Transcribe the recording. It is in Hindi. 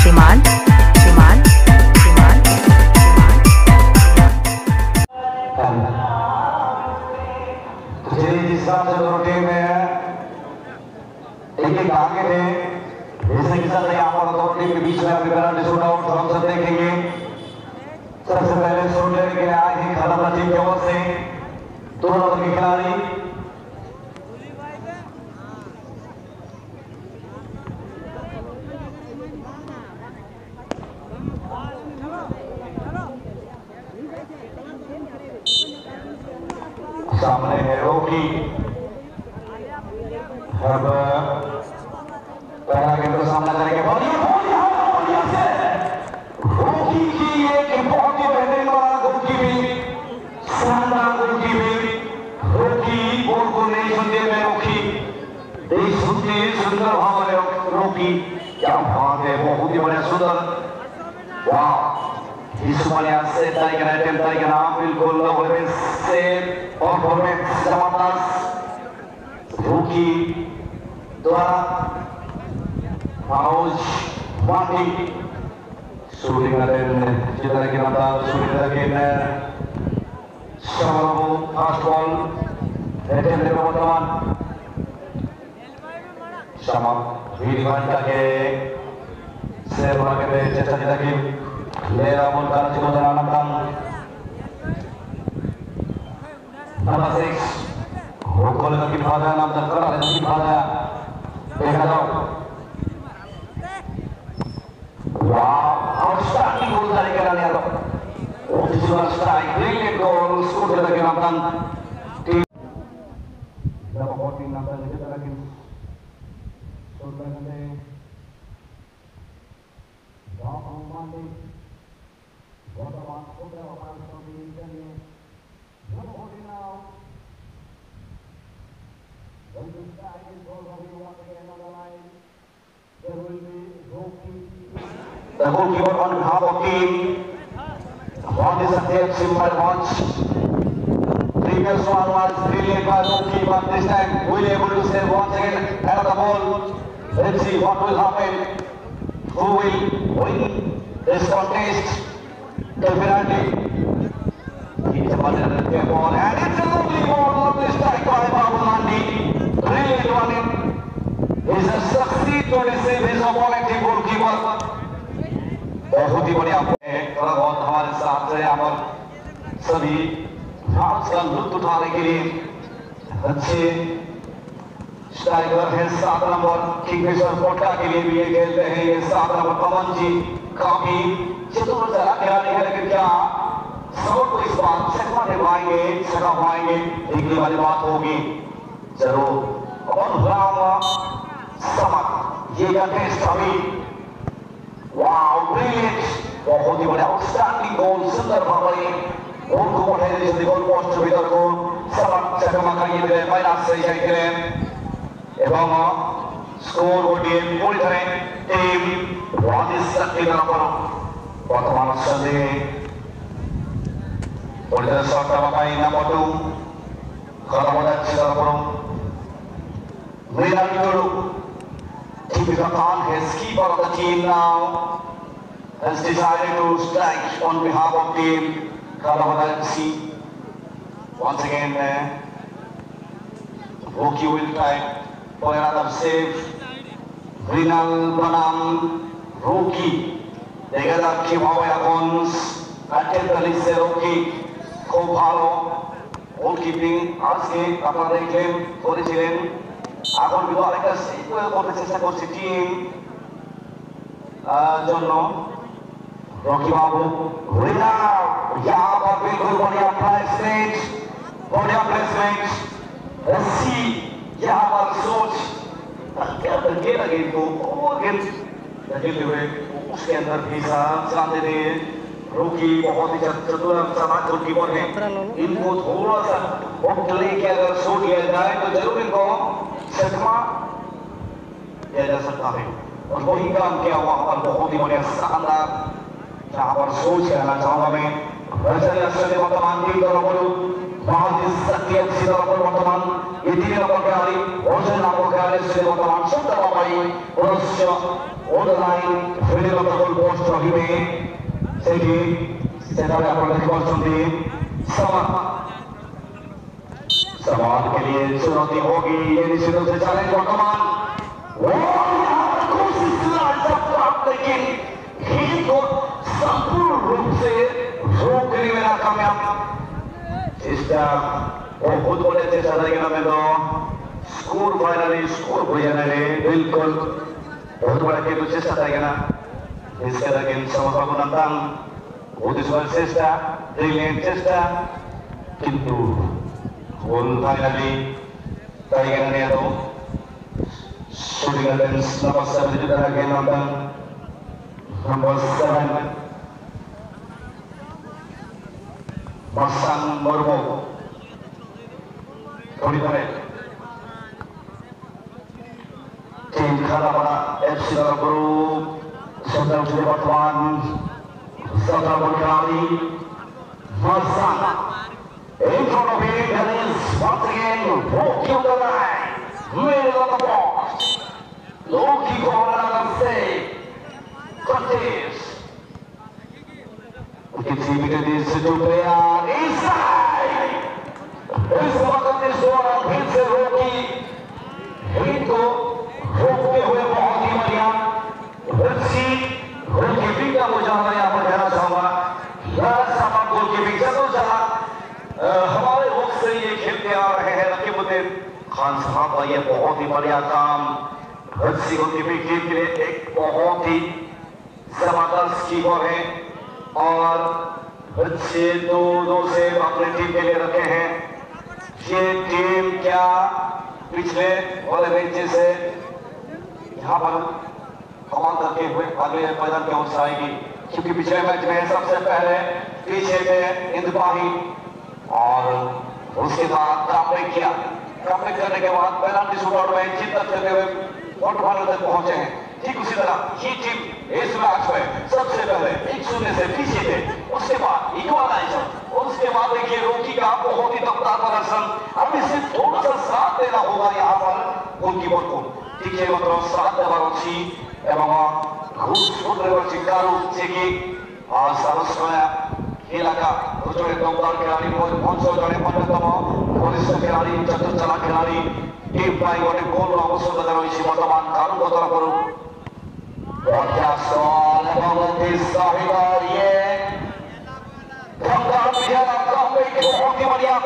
श्रीमान श्रीमान श्रीमान जिस हिसाब से दोनों टीम में एक आगे थे जैसे कि सर यहाँ पर दोनों टीम के बीच में अभी पेनल्टी शूट आउट हम सब देखेंगे। सबसे पहले शूट लेने के लिए आए हैं खलबला टीम की ओर से दोनों के खिलाड़ी। सामने है रोकी, अब पहला गेंद का सामना करेंगे रोकी की एक बहुत ही बेहतरीन वाला गोल की भी शानदार गोल की भी रोकी गोल को नहीं सुनते में रोकी देश सुनते सुंदर भाव में रोकी क्या बात है बहुत ही बढ़िया सुंदर वाह इस वाले से तरीके ना टीम तरीके ना बिल्कुल से और परफॉर्मेंस जबरदस्त रोकी द्वारा पाउच वाटी शूटिंग करते जिधर के नाम शूटिंग करके शर्मा फास्ट बॉल अटेम्प्ट में वर्तमान शर्मा वीरवांटा के से बोला के चेष्टा की तक लेरा बोल कर जो जाना नाम नंबर 6 गोल का किफाया नाम तक करा है किफाया देखा जाओ वाह आउटस्टैंडिंग गोल तरीके का लिया तो ओटिसुअल स्ट्राइक ब्रिलियंट गोल स्कोर करके नाम टीम नंबर 14 नाम तक जितना कि शॉट करते गांव माने वर्तमान ओपनर हमारे सामने Indian One holding now. When the strike is goal for you once again on the line, there will be Roki. The goalkeeper on behalf of team. What is the tape simple watch? Previous one was brilliant by Roki, but this time we'll be able to save once again another ball. Let's see what will happen. Who will win this contest? Definitely. He's a ball and it's a lovely ball, lovely strike by Babulandi. Really won it. He's a succeed to receive his opponent goalkeeper. बहुत ही बढ़िया थोड़ा बहुत हमारे साथ से हमारे सभी मैच का लुत्फ उठाने के लिए अच्छे स्ट्राइकर है 7 नंबर किंगफिशर कोटा के लिए भी ये खेलते हैं ये 7 नंबर पवन जी काफी चतुर खिलाड़ी है लेकिन क्या सबको को इस बात छक्का निभाएंगे छक्का पाएंगे देखने वाली बात होगी जरूर और राम समक ये कंटेस्ट अभी वाओ ब्रिलियंट बहुत ही बढ़िया आउटस्टैंडिंग गोल सुंदर भावरी गोल को बढ़े जल्दी गोल पोस्ट भीतर को समक छक्का करिए दे माइनस से जाइए एवं स्कोर गोटिए पूरी तरह टीम वादिस की तरफ वर्तमान समय और इधर शॉट का बाई नंबर 2 खत्म हो जाए अच्छी तरह पर मेरा video Deepika Khan has keeper of the team now has decided to strike on behalf of team Kalamadasi. Once again Roki will try for another save. Rinal Banam Roki देखा जाए कि भावे अकॉन्स अटेम्प्ट से Roki খুব ভালো গোলকিপিং আজকে আপনারা দেখলেন করেছিলেন এখন কিন্তু আরেকটা সিকুয়েল করতে চেষ্টা করছে টিম জন্য রকি বাবু রিনা यहाँ पर बिल्कुल बढ़िया प्लेसमेंट रस्सी यहाँ पर सोच क्या गेंद लगे तो वो गेंद खेलते हुए उसके अंदर भी चलाते थे रोकी बहुत ही चतुर गोलकीपर है इनको थोड़ा सा वक्त लेके अगर शो किया जाए तो जरूर इनको छक्का दिया जा सकता है और वही काम किया वहां पर बहुत ही बढ़िया शानदार जहां पर सोच कहना चाहूंगा मैं वैसे असली वर्तमान की तरफ बहुत ही सत्य अच्छी तरफ वर्तमान ये 3 नंबर खिलाड़ी और 9 नंबर खिलाड़ी से वर्तमान सुंदर बाबाई और ऑनलाइन वीडियो सेठी सेठारे आपण देखिपारुछंती सवाल के लिए चुनौती होगी ये निश्चित रूप से चैलेंज वर्तमान कोशिश प्राप्त लेकिन ही को संपूर्ण रूप से रोकने में नाकामयाब चेष्टा बहुत बड़े चेष्टा रहेगा मैं तो स्कोर फाइनली स्कोर हो जाने बिल्कुल बहुत बड़ा के तो चेष्टा रहेगा ना इसके लेकिन समझ नंतन बहुत इसमें चेष्टा ब्रिलियंट चेष्टा किंतु गोल फाइनली टाइगर ने तो shooting against number 7 juga lagi nonton number 7 Masang Murmu Tony Pare tim Khalapara FC dalam grup sedang sudah berteman sedang berkali Masang in front of him and is once again walking the line middle of the box looking for another save contest we can see between these two players inside इस वक्त इस दौरान फिर से रोकी हिट को रोकते हुए बहुत ही बढ़िया रस्सी गोलकीपिंग का मुजाहरा यहाँ पर कहना चाहूंगा लाजवाब गोलकीपिंग चलो चला हमारे वक्त से ये खेलते आ रहे हैं रकीबुद्दीन खान साहब का ये बहुत ही बढ़िया काम रस्सी गोलकीपिंग टीम के लिए एक बहुत ही जबरदस्त कीपर है और बच्चे दो से अपनी टीम के लिए रखे हैं ये टीम क्या पिछले वाले मैच से यहाँ पर कमाल करके हुए अगले मैदान में पहुंच आएगी क्योंकि पिछले मैच में सबसे पहले पीछे में इंतबाही और उसके बाद कमबैक किया कमबैक करने के बाद पेनल्टी शूटआउट में जीत करते हुए क्वार्टर फाइनल तक पहुंचे हैं ठीक उसी तरह ये टीम इस मैच में सबसे पहले 1-0 से पीछे थे उसके बाद इक्वलाइजर और उसके बाद देखिए रोकी का बहुत ही दमदार प्रदर्शन अब इसे थोड़ा सा साथ देना होगा यहाँ पर गोलकीपर को ठीक है मतलब साथ देवर अच्छी एवं घुस फुटने चिकारू चेकी और सरस्वया इलाका जोड़े दमदार खिलाड़ी पंच जोड़े अन्यतम वरिष्ठ खिलाड़ी चतुर चला खिलाड़ी टीम प्राय गोटे गोल आवश्यकता रही बर्तमान कानून तरफ बहुत ही बढ़िया